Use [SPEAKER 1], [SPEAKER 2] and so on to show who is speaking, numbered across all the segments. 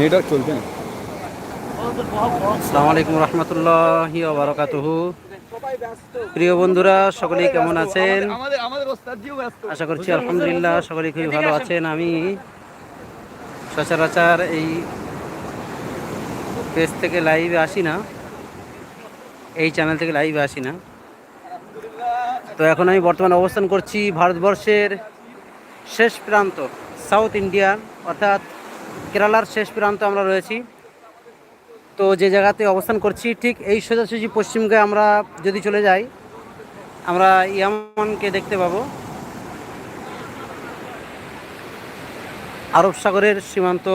[SPEAKER 1] Network চলছে না।
[SPEAKER 2] আসসালামু আলাইকুম রহমতুল্লাহি ওয়া বারাকাতুহু। প্রিয় বন্ধুরা, সকলেই কেমন আছেন? আশা করছি আলহামদুলিল্লাহ সকলেই খুবই ভালো আছেন। আমি সচরাচর এই পেজ থেকে লাইভে আসি না, এই চ্যানেল থেকে লাইভে আসি না। তো এখন আমি বর্তমানে অবস্থান করছি ভারতবর্ষের শেষ প্রান্ত, সাউথ ইন্ডিয়া, অর্থাৎ কেরালার শেষ প্রান্ত আমরা রয়েছি। তো যে জায়গাতে অবস্থান করছি ঠিক এই সোজাসুজি পশ্চিমকে আমরা যদি চলে যাই, আমরা ইয়ামানকে দেখতে পাবো। আরব সাগরের সীমান্ত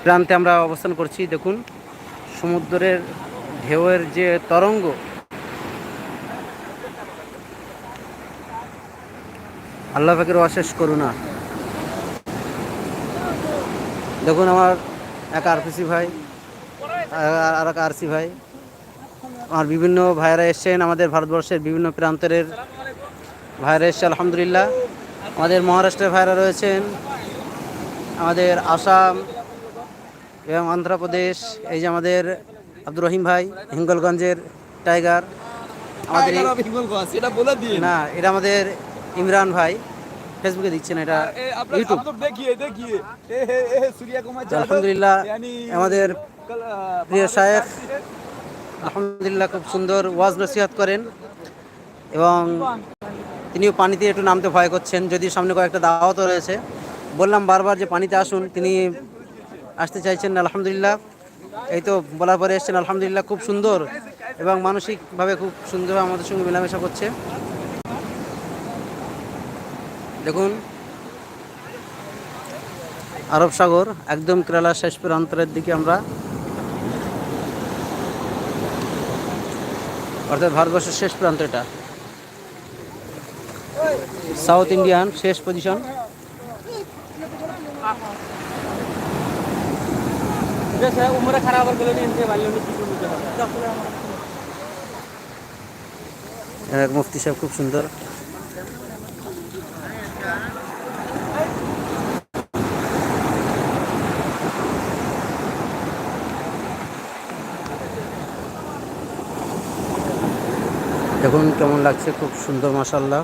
[SPEAKER 2] প্রান্তে আমরা অবস্থান করছি। দেখুন সমুদ্রের ঢেউয়ের যে তরঙ্গ, আল্লাহ পাকের অশেষ করুণা। দেখুন আমার এক আরপিসি ভাই আর এক আরসি ভাই, আমার বিভিন্ন ভাইয়েরা এসছেন, আমাদের ভারতবর্ষের বিভিন্ন প্রান্তের ভাইয়েরা এসছে আলহামদুলিল্লাহ। আমাদের মহারাষ্ট্রের ভাইয়েরা রয়েছেন, আমাদের আসাম এবং অন্ধ্রপ্রদেশ, এই যে আমাদের আব্দুর রহিম ভাই হিঙ্গলগঞ্জের টাইগার, আমাদের না, এটা আমাদের ইমরান ভাই, ফেসবুকে দিচ্ছেন, এটা ইউটিউব। আলহামদুলিল্লাহ আমাদের প্রিয় শায়েখ আলহামদুলিল্লাহ খুব সুন্দর ওয়াজ নসিহত করেন এবং তিনিও পানিতে একটু নামতে ভয় করছেন, যদি সামনে কয়েকটা দাওয়াতও রয়েছে। বললাম বারবার যে পানিতে আসুন, তিনি আসতে চাইছেন না। আলহামদুলিল্লাহ এই তো বলার পরে এসছেন, আলহামদুলিল্লাহ খুব সুন্দর এবং মানসিকভাবে খুব সুন্দরভাবে আমাদের সঙ্গে মেলামেশা করছে। দেখুন আরব সাগর একদম কেরালার শেষ প্রান্তের দিকে আমরা, অর্থাৎ ভারতবর্ষের শেষ প্রান্ত, এটা সাউথ ইন্ডিয়ান শেষ পজিশন। মুফতি সাহেব খুব সুন্দর। দেখুন কেমন লাগছে, খুব সুন্দর মাশাআল্লাহ।